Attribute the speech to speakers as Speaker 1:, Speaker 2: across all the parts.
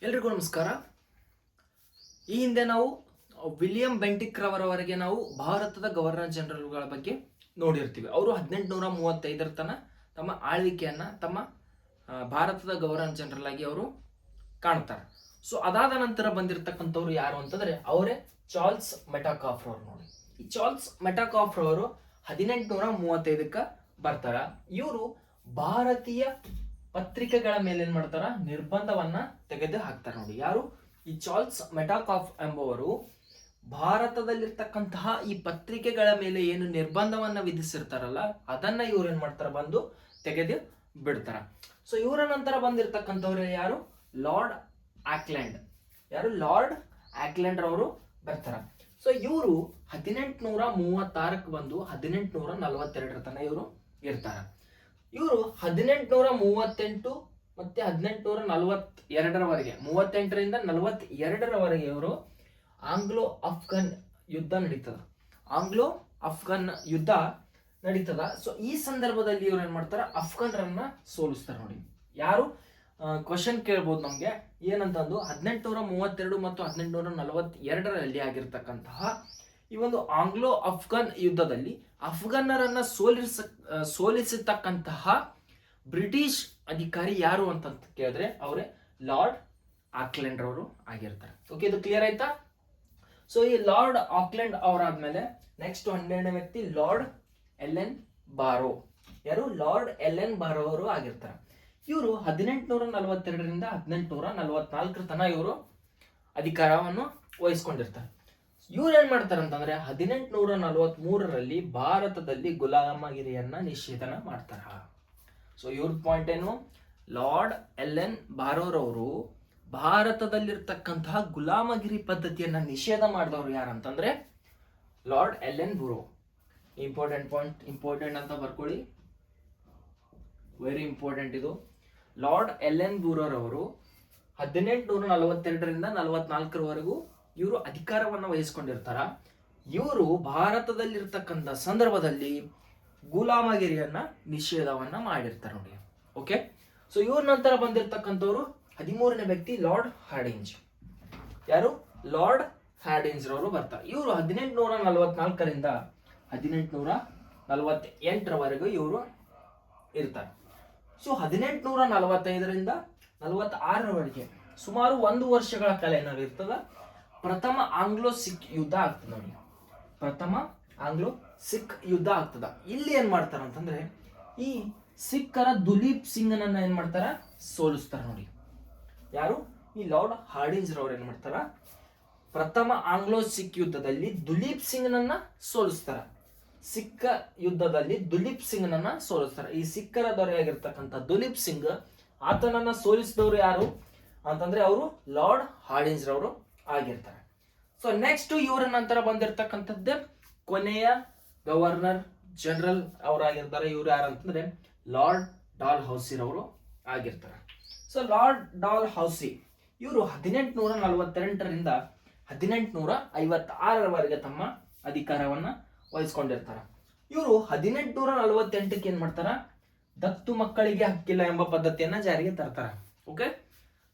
Speaker 1: ಎಲ್ರಿಗೂ ನಮಸ್ಕಾರ. ಈ ಹಿಂದೆ ನಾವು ವಿಲಿಯಂ ಬೆಂಟಿಕ್ ರವರವರೆಗೆ ನಾವು ಭಾರತದ ಗವರ್ನರ್ ಜನರಲ್ಗಳ ಬಗ್ಗೆ ನೋಡಿರ್ತೀವಿ. ಅವರು 1835 ತನ ತಮ್ಮ ಆಳ್ವಿಕೆಯನ್ನ ತಮ್ಮ ಭಾರತದ ಗವರ್ನರ್ ಜನರಲ್ ಆಗಿ ಅವರು ಕಾಣ್ತಾರೆ. ಸೊ ಅದಾದ ನಂತರ ಬಂದಿರತಕ್ಕಂಥವ್ರು ಯಾರು ಅಂತಂದ್ರೆ ಅವರೇ ಚಾರ್ಲ್ಸ್ ಮೆಟಾಕಾಫ್ ರವರು. ನೋಡಿ, ಈ ಚಾರ್ಲ್ಸ್ ಮೆಟಾಕಾಫ್ ರವರು 1835 ಬರ್ತಾರ. ಇವರು ಭಾರತೀಯ ಪತ್ರಿಕೆಗಳ ಮೇಲೆ ಏನ್ ಮಾಡ್ತಾರ, ನಿರ್ಬಂಧವನ್ನ ತೆಗೆದು ಹಾಕ್ತಾರ. ನೋಡಿ, ಯಾರು ಈ ಚಾರ್ಲ್ಸ್ ಮೆಟಾಕಾಫ್ ಎಂಬುವರು ಭಾರತದಲ್ಲಿರ್ತಕ್ಕಂತಹ ಈ ಪತ್ರಿಕೆಗಳ ಮೇಲೆ ಏನು ನಿರ್ಬಂಧವನ್ನ ವಿಧಿಸಿರ್ತಾರಲ್ಲ ಅದನ್ನ ಇವ್ರು ಏನ್ ಮಾಡ್ತಾರ, ಬಂದು ತೆಗೆದು ಬಿಡ್ತಾರ. ಸೊ ಇವರ ನಂತರ ಬಂದಿರತಕ್ಕಂಥವ್ರು ಯಾರು, ಲಾರ್ಡ್ ಆಕ್ಲೆಂಡ್. ಯಾರು, ಲಾರ್ಡ್ ಆಕ್ಲೆಂಡ್ ರವರು ಬರ್ತಾರ. ಸೊ ಇವರು 1836 ಬಂದು 1842 ತನ ಇವರು ಇರ್ತಾರ. ಇವರು 1838 ಮತ್ತೆ 1842ರವರೆಗೆ 38ರಿಂದ 42ರವರೆಗೆ ಇವರು ಆಂಗ್ಲೋ ಅಫ್ಘನ್ ಯುದ್ಧ ನಡೀತದ. ಆಂಗ್ಲೋ ಅಫ್ಘನ್ ಯುದ್ಧ ನಡೀತದ. ಸೊ ಈ ಸಂದರ್ಭದಲ್ಲಿ ಇವ್ರು ಏನ್ ಮಾಡ್ತಾರ, ಅಫ್ಘನ್ರನ್ನ ಸೋಲಿಸ್ತಾರೆ. ನೋಡಿ, ಯಾರು ಕ್ವಶನ್ ಕೇಳ್ಬೋದು ನಮ್ಗೆ ಏನಂತಂದು, 1832 ಮತ್ತು 1842ರಲ್ಲಿ ಆಗಿರ್ತಕ್ಕಂತಹ ಈ ಒಂದು ಆಂಗ್ಲೋ ಅಫ್ಘನ್ ಯುದ್ಧದಲ್ಲಿ ಅಫ್ಘನ್ನರನ್ನ ಸೋಲಿಸತಕ್ಕಂತಹ ಬ್ರಿಟಿಷ್ ಅಧಿಕಾರಿ ಯಾರು ಅಂತ ಕೇಳಿದ್ರೆ ಅವರೇ ಲಾರ್ಡ್ ಆಕ್ಲೆಂಡ್ ರವರು ಆಗಿರ್ತಾರೆ. ಓಕೆ, ಇದು ಕ್ಲಿಯರ್ ಆಯ್ತಾ? ಸೊ ಈ ಲಾರ್ಡ್ ಆಕ್ಲೆಂಡ್ ಅವರಾದ್ಮೇಲೆ ನೆಕ್ಸ್ಟ್ 12ನೇ ವ್ಯಕ್ತಿ ಲಾರ್ಡ್ ಎಲ್ ಎನ್ ಬಾರೋ. ಯಾರು, ಲಾರ್ಡ್ ಎಲ್ ಎನ್ ಬಾರೋ ಅವರು ಆಗಿರ್ತಾರೆ. ಇವರು 1842ರಿಂದ 1844 ತನ ಇವರು ಅಧಿಕಾರವನ್ನು ವಹಿಸ್ಕೊಂಡಿರ್ತಾರೆ. ಇವ್ರು ಏನ್ ಮಾಡ್ತಾರೆ ಅಂತಂದ್ರೆ 1843ರಲ್ಲಿ ಭಾರತದಲ್ಲಿ ಗುಲಾಮಗಿರಿಯನ್ನ ನಿಷೇಧನ ಮಾಡ್ತಾರ. ಸೊ ಇವ್ರ ಪಾಯಿಂಟ್ ಏನು, ಲಾರ್ಡ್ ಎಲ್ ಎನ್ ಬಾರೋರವರು ಭಾರತದಲ್ಲಿರ್ತಕ್ಕಂತಹ ಗುಲಾಮಗಿರಿ ಪದ್ಧತಿಯನ್ನ ನಿಷೇಧ ಮಾಡಿದವರು ಯಾರಂತಂದ್ರೆ lord L N ಬುರೋ. Important point, important ಅಂತ ಬರ್ಕೊಳ್ಳಿ, ವೆರಿ ಇಂಪಾರ್ಟೆಂಟ್ ಇದು. ಲಾರ್ಡ್ ಎಲ್ ಎನ್ ಬುರೋರವರು 1842ರಿಂದ 44ರವರೆಗೂ ಇವರು ಅಧಿಕಾರವನ್ನು ವಹಿಸ್ಕೊಂಡಿರ್ತಾರ. ಇವರು ಭಾರತದಲ್ಲಿರ್ತಕ್ಕಂಥ ಸಂದರ್ಭದಲ್ಲಿ ಗುಲಾಮಗಿರಿಯನ್ನ ನಿಷೇಧವನ್ನ ಮಾಡಿರ್ತಾರೆ. ನೋಡಿ, ಓಕೆ. ಸೊ ಇವ್ರ ನಂತರ ಬಂದಿರತಕ್ಕಂಥವ್ರು 13ನೇ ವ್ಯಕ್ತಿ ಲಾರ್ಡ್ ಹಾರ್ಡಿಂಜ್. ಯಾರು, ಲಾರ್ಡ್ ಹಾರ್ಡಿಂಜ್ ರವರು ಬರ್ತಾರೆ. ಇವರು 1844ರಿಂದ 1848ರವರೆಗೂ ಇವರು ಇರ್ತಾರೆ. ಸೊ 1845ರಿಂದ 46ರವರೆಗೆ ಸುಮಾರು 1 ವರ್ಷಗಳ ಕಾಲ ಏನಾಗಿರ್ತದ, ಪ್ರಥಮ ಆಂಗ್ಲೋ ಸಿಖ್ ಯುದ್ಧ ಆಗ್ತದೆ. ನೋಡಿ, ಪ್ರಥಮ ಆಂಗ್ಲೋ ಸಿಖ್ ಯುದ್ಧ ಆಗ್ತದ. ಇಲ್ಲಿ ಏನ್ ಮಾಡ್ತಾರ ಅಂತಂದ್ರೆ ಈ ಸಿಖ್ಖರ ದುಲೀಪ್ ಸಿಂಗ್ನನ್ನ ಏನ್ ಮಾಡ್ತಾರ, ಸೋಲಿಸ್ತಾರ. ನೋಡಿ, ಯಾರು, ಈ ಲಾರ್ಡ್ ಹಾರ್ಡಿಂಜ್ ರವ್ರು ಏನ್ ಮಾಡ್ತಾರ, ಪ್ರಥಮ ಆಂಗ್ಲೋ ಸಿಖ್ ಯುದ್ಧದಲ್ಲಿ ದುಲೀಪ್ ಸಿಂಗ್ನನ್ನ ಸೋಲಿಸ್ತಾರ. ಸಿಖ್ ಯುದ್ಧದಲ್ಲಿ ದುಲೀಪ್ ಸಿಂಗ್ನನ್ನ ಸೋಲಿಸ್ತಾರ. ಈ ಸಿಖ್ಖರ ದೊರೆಯಾಗಿರ್ತಕ್ಕಂಥ ದುಲೀಪ್ ಸಿಂಗ್ ಆತನನ್ನ ಸೋಲಿಸಿದವರು ಯಾರು ಅಂತಂದ್ರೆ ಅವರು ಲಾರ್ಡ್ ಹಾರ್ಡಿಂಜ್ ರವರು ಆಗಿರ್ತಾರೆ. ಸೊ ನೆಕ್ಸ್ಟ್ ಇವರ ನಂತರ ಬಂದಿರತಕ್ಕಂಥದ್ದೇ ಕೊನೆಯ ಗವರ್ನರ್ ಜನರಲ್ ಅವರಾಗಿರ್ತಾರೆ. ಇವ್ರು ಯಾರಂತಂದ್ರೆ ಲಾರ್ಡ್ ಡಾಲ್ ಹೌಸಿ ರವರು ಆಗಿರ್ತಾರೆ. ಸೊ ಲಾರ್ಡ್ ಡಾಲ್ ಹೌಸಿ ಇವರು 1848ರಿಂದ 1856ರವರೆಗೆ ತಮ್ಮ ಅಧಿಕಾರವನ್ನ ವಹಿಸ್ಕೊಂಡಿರ್ತಾರೆ. ಇವರು 1848ಕ್ಕೆ ಏನ್ ಮಾಡ್ತಾರ, ದತ್ತು ಮಕ್ಕಳಿಗೆ ಹಕ್ಕಿಲ್ಲ ಎಂಬ ಪದ್ಧತಿಯನ್ನ ಜಾರಿಗೆ ತರ್ತಾರ. ಓಕೆ,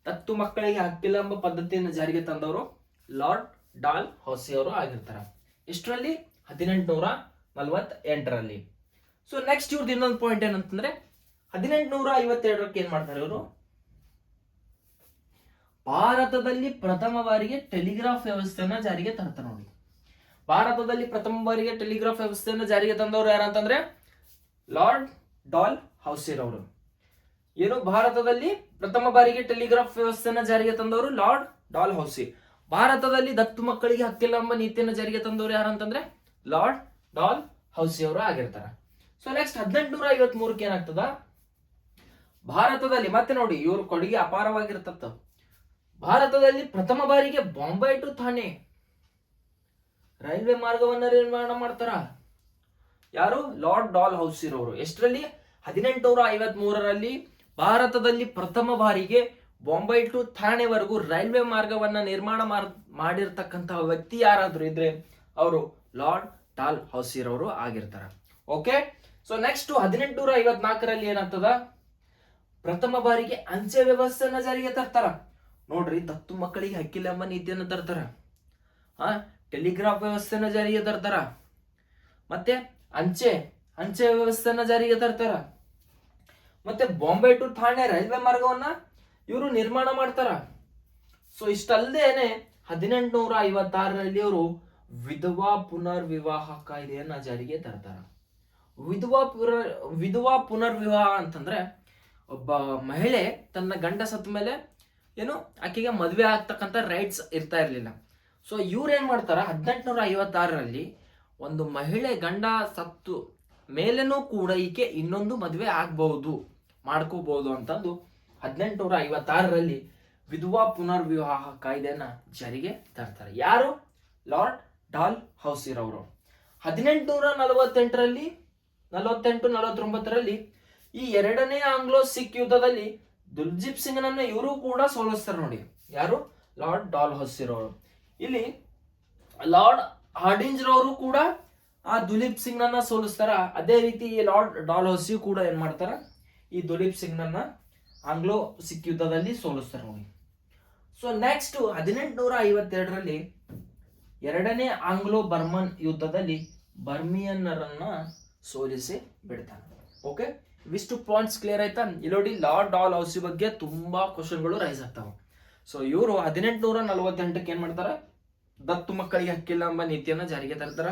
Speaker 1: ದತ್ತು ಮಕ್ಕಳಿಗೆ ಹಕ್ಕಿಲ್ಲ ಎಂಬ ಪದ್ಧತಿಯನ್ನು ಜಾರಿಗೆ ತಂದವರು ಲಾರ್ಡ್ ಡಾಲ್ ಹೌಸಿ ಅವರು ಆಗಿರ್ತಾರೆ. ಇಷ್ಟರಲ್ಲಿ 1848ರಲ್ಲಿ. ಸೊ ನೆಕ್ಸ್ಟ್ ಇವ್ರದ್ದು ಇನ್ನೊಂದು ಪಾಯಿಂಟ್ ಏನಂತಂದ್ರೆ 1852ಕ್ಕೆ ಏನ್ ಮಾಡ್ತಾರೆ, ಇವರು ಭಾರತದಲ್ಲಿ ಪ್ರಥಮ ಬಾರಿಗೆ ಟೆಲಿಗ್ರಾಫ್ ವ್ಯವಸ್ಥೆಯನ್ನ ಜಾರಿಗೆ ತರ್ತಾರೆ. ನೋಡಿ, ಭಾರತದಲ್ಲಿ ಪ್ರಥಮ ಬಾರಿಗೆ ಟೆಲಿಗ್ರಾಫ್ ವ್ಯವಸ್ಥೆಯನ್ನ ಜಾರಿಗೆ ತಂದವರು ಯಾರಂತಂದ್ರೆ ಲಾರ್ಡ್ ಡಾಲ್ ಹೌಸಿ ರವರು. ಏನು, ಭಾರತದಲ್ಲಿ ಪ್ರಥಮ ಬಾರಿಗೆ ಟೆಲಿಗ್ರಾಫ್ ವ್ಯವಸ್ಥೆಯನ್ನ ಜಾರಿಗೆ ತಂದವರು ಲಾರ್ಡ್ ಡಾಲ್ ಹೌಸಿ. ಭಾರತದಲ್ಲಿ ದತ್ತು ಮಕ್ಕಳಿಗೆ ಹಕ್ಕಿಲ್ಲ ಎಂಬ ನೀತಿಯನ್ನು ಜಾರಿಗೆ ತಂದವರು ಯಾರಂತಂದ್ರೆ ಲಾರ್ಡ್ ಡಾಲ್ ಹೌಸಿ ಅವರು ಆಗಿರ್ತಾರೆ. ಸೊ ನೆಕ್ಸ್ಟ್ 1853ಕ್ಕೆ ಏನಾಗ್ತದ, ಭಾರತದಲ್ಲಿ ಮತ್ತೆ ನೋಡಿ ಇವ್ರ ಕೊಡುಗೆ ಅಪಾರವಾಗಿರ್ತದ. ಭಾರತದಲ್ಲಿ ಪ್ರಥಮ ಬಾರಿಗೆ ಬಾಂಬೆ ಟು ಥಾಣೆ ರೈಲ್ವೆ ಮಾರ್ಗವನ್ನ ನಿರ್ಮಾಣ ಮಾಡ್ತಾರ. ಯಾರು, ಲಾರ್ಡ್ ಡಾಲ್ ಹೌಸಿ ರವರು. ಎಷ್ಟರಲ್ಲಿ, 1853ರಲ್ಲಿ ಭಾರತದಲ್ಲಿ ಪ್ರಥಮ ಬಾರಿಗೆ ಬಾಂಬೆ ಟು ಥಾಣೆವರೆಗೂ ರೈಲ್ವೆ ಮಾರ್ಗವನ್ನ ನಿರ್ಮಾಣ ಮಾಡಿರ್ತಕ್ಕಂತಹ ವ್ಯಕ್ತಿ ಯಾರಾದ್ರೂ ಇದ್ರೆ ಅವರು ಲಾರ್ಡ್ ಡಾಲ್ ಹೌಸಿ ರವರು ಆಗಿರ್ತಾರೆ. ಓಕೆ, ಸೊ ನೆಕ್ಸ್ಟ್ 1854ರಲ್ಲಿ ಏನಾಗ್ತದ, ಪ್ರಥಮ ಬಾರಿಗೆ ಅಂಚೆ ವ್ಯವಸ್ಥೆಯನ್ನ ಜಾರಿಗೆ ತರ್ತಾರ. ನೋಡ್ರಿ, ದತ್ತು ಮಕ್ಕಳಿಗೆ ಹಕ್ಕಿಲ್ಲ ಎಂಬ ನೀತಿಯನ್ನು ತರ್ತಾರ. ಟೆಲಿಗ್ರಾಫ್ ವ್ಯವಸ್ಥೆನ ಜಾರಿಗೆ ತರ್ತಾರ. ಮತ್ತೆ ಅಂಚೆ ವ್ಯವಸ್ಥೆನ ಜಾರಿಗೆ ತರ್ತಾರ. ಮತ್ತೆ ಬಾಂಬೆ ಟು ಥಾಣೆ ರೈಲ್ವೆ ಮಾರ್ಗವನ್ನ ಇವರು ನಿರ್ಮಾಣ ಮಾಡ್ತಾರ. ಸೊ ಇಷ್ಟಲ್ಲದೇನೆ 1856ರಲ್ಲಿ ಅವರು ವಿಧವಾ ಪುನರ್ವಿವಾಹ ಕಾಯ್ದೆಯನ್ನ ಜಾರಿಗೆ ತರ್ತಾರ. ವಿಧವಾ ಪುನರ್ವಿವಾಹ ಅಂತಂದ್ರೆ ಒಬ್ಬ ಮಹಿಳೆ ತನ್ನ ಗಂಡ ಸತ್ತ ಮೇಲೆ ಏನು ಆಕೆಗೆ ಮದುವೆ ಆಗ್ತಕ್ಕಂಥ ರೈಟ್ಸ್ ಇರ್ತಾ ಇರಲಿಲ್ಲ. ಸೊ ಇವ್ರೇನ್ ಮಾಡ್ತಾರ, 1856ರಲ್ಲಿ ಒಂದು ಮಹಿಳೆ ಗಂಡ ಸತ್ತು ಮೇಲೇನೂ ಕೂಡ ಈಕೆ ಇನ್ನೊಂದು ಮದುವೆ ಮಾಡ್ಕೋಬಹುದು ಅಂತಂದು 1856ರಲ್ಲಿ ವಿಧವಾ ಪುನರ್ವಿವಾಹ ಕಾಯ್ದೆಯನ್ನ ಜಾರಿಗೆ ತರ್ತಾರೆ. ಯಾರು? ಲಾರ್ಡ್ ಡಾಲ್ ಹೌಸಿರ್ ಅವರು. 1848ರಲ್ಲಿ 48-49ರಲ್ಲಿ ಈ ಎರಡನೇ ಆಂಗ್ಲೋ ಸಿಖ್ ಯುದ್ಧದಲ್ಲಿ ದುಲ್ಜಿಪ್ ಸಿಂಗ್ ನನ್ನ ಇವರು ಕೂಡ ಸೋಲಿಸ್ತಾರೆ ನೋಡಿ. ಯಾರು? ಲಾರ್ಡ್ ಡಾಲ್ ಹೌಸಿರ್ ಅವರು. ಇಲ್ಲಿ ಲಾರ್ಡ್ ಹಾರ್ಡಿಂಜ್ ರವರು ಕೂಡ ಆ ದುಲೀಪ್ ಸಿಂಗ್ ನನ್ನ ಸೋಲಿಸ್ತಾರ. ಅದೇ ರೀತಿ ಲಾರ್ಡ್ ಡಾಲ್ ಹೌಸಿ ಕೂಡ ಏನ್ ಮಾಡ್ತಾರ, ಈ ದುಲೀಪ್ ಸಿಂಗ್ ನನ್ನ ಆಂಗ್ಲೋ ಸಿಖ್ ಯುದ್ಧದಲ್ಲಿ ಸೋಲಿಸ್ತಾರೆ ನೋಡಿ. ಸೊ ನೆಕ್ಸ್ಟ್ 1852ರಲ್ಲಿ ಎರಡನೇ ಆಂಗ್ಲೋ ಬರ್ಮನ್ ಯುದ್ಧದಲ್ಲಿ ಬರ್ಮಿಯನ್ನರನ್ನ ಸೋಲಿಸಿ ಬಿಡ್ತಾನೆ. ಓಕೆ, ಇವಿಷ್ಟು ಪಾಯಿಂಟ್ಸ್ ಕ್ಲಿಯರ್ ಆಯ್ತಾ? ಇಲ್ಲಿ ನೋಡಿ, ಲಾರ್ಡ್ ಡಾಲ್ ಹೌಸಿ ಬಗ್ಗೆ ತುಂಬಾ ಕ್ವಶನ್ಗಳು ರೈಸ್ ಆಗ್ತಾವ. ಸೊ ಇವರು 1848ಕ್ಕೆ ಏನ್ ಮಾಡ್ತಾರ, ದತ್ತು ಮಕ್ಕಳಿಗೆ ಹಕ್ಕಿಲ್ಲ ಎಂಬ ನೀತಿಯನ್ನ ಜಾರಿಗೆ ತರ್ತಾರ.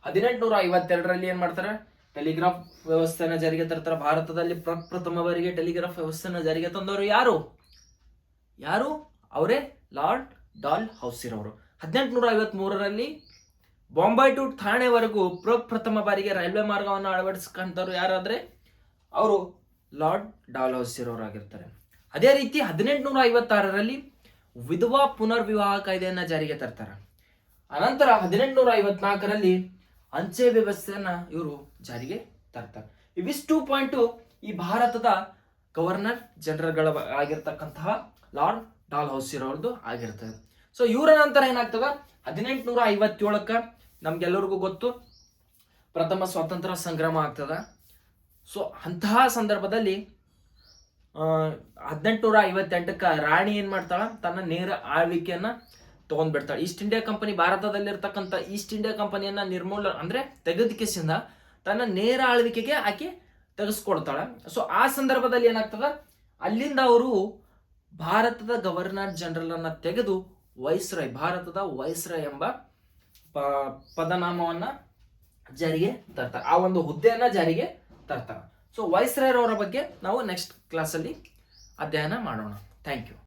Speaker 1: 1852ರಲ್ಲಿ ಏನ್ ಮಾಡ್ತಾರ, ಟೆಲಿಗ್ರಾಫ್ ವ್ಯವಸ್ಥೆನ ಜಾರಿಗೆ ತರ್ತಾರ. ಭಾರತದಲ್ಲಿ ಪ್ರಥಮ ಬಾರಿಗೆ ಟೆಲಿಗ್ರಾಫ್ ವ್ಯವಸ್ಥೆನ ಜಾರಿಗೆ ತಂದವರು ಯಾರು? ಅವರೇ ಲಾರ್ಡ್ ಡಾಲ್ ಹೌಸಿರ್ ಅವರು. 1853ರಲ್ಲಿ ಬಾಂಬೆ ಟು ಥಾಣೆವರೆಗೂ ಪ್ರಥಮ ಬಾರಿಗೆ ರೈಲ್ವೆ ಮಾರ್ಗವನ್ನು ಅಳವಡಿಸ್ಕೊಂತವ್ರು ಯಾರಾದ್ರೆ ಅವರು ಲಾರ್ಡ್ ಡಾಲ್ ಹೌಸಿರ್ ಅವರು ಆಗಿರ್ತಾರೆ. ಅದೇ ರೀತಿ 1856ರಲ್ಲಿ ವಿಧವಾ ಪುನರ್ವಿವಾಹ ಕಾಯ್ದೆಯನ್ನ ಜಾರಿಗೆ ತರ್ತಾರೆ. ಅನಂತರ 1854ರಲ್ಲಿ ಅಂಚೆ ವ್ಯವಸ್ಥೆಯನ್ನ ಇವರು ಜಾರಿಗೆ ತರ್ತಾರೆ. ಇವಿಷ್ಟು ಪಾಯಿಂಟು ಈ ಭಾರತದ ಗವರ್ನರ್ ಜನರಲ್ಗಳ ಆಗಿರ್ತಕ್ಕಂತಹ ಲಾರ್ಡ್ ಡಾಲ್ ಹೌಸಿರ್ ಅವ್ರದ್ದು ಆಗಿರ್ತದೆ. ಸೊ ಇವರ ನಂತರ ಏನಾಗ್ತದ, 1857ಕ್ಕ ನಮ್ಗೆಲ್ಲರಿಗೂ ಗೊತ್ತು ಪ್ರಥಮ ಸ್ವಾತಂತ್ರ್ಯ ಸಂಗ್ರಾಮ ಆಗ್ತದ. ಸೊ ಅಂತಹ ಸಂದರ್ಭದಲ್ಲಿ 1858ಕ್ಕ ರಾಣಿ ಏನ್ ಮಾಡ್ತಾಳ, ತನ್ನ ನೇರ ಆಳ್ವಿಕೆಯನ್ನ ತಗೊಂಡ್ಬಿಡ್ತಾಳೆ. ಈಸ್ಟ್ ಇಂಡಿಯಾ ಕಂಪನಿ, ಭಾರತದಲ್ಲಿರ್ತಕ್ಕಂಥ ಈಸ್ಟ್ ಇಂಡಿಯಾ ಕಂಪನಿಯನ್ನ ತೆಗೆದಕಿಸಿಂದ ತನ್ನ ನೇರ ಆಳ್ವಿಕೆಗೆ ಆಕೆ ತೆಗೆಸ್ಕೊಡ್ತಾಳೆ. ಸೊ ಆ ಸಂದರ್ಭದಲ್ಲಿ ಏನಾಗ್ತದ, ಅಲ್ಲಿಂದ ಅವರು ಭಾರತದ ಗವರ್ನರ್ ಜನರಲ್ ಅನ್ನ ತೆಗೆದು ಭಾರತದ ವೈಸ್ರಾಯ್ ಎಂಬ ಪದನಾಮವನ್ನ ಜಾರಿಗೆ ತರ್ತಾರೆ. ಆ ಒಂದು ಹುದ್ದೆಯನ್ನ ಜಾರಿಗೆ ತರ್ತಾರೆ. ಸೊ ವೈಸ್ರಾಯ್ ಅವರ ಬಗ್ಗೆ ನಾವು ನೆಕ್ಸ್ಟ್ ಕ್ಲಾಸಲ್ಲಿ ಅಧ್ಯಯನ ಮಾಡೋಣ. Thank you.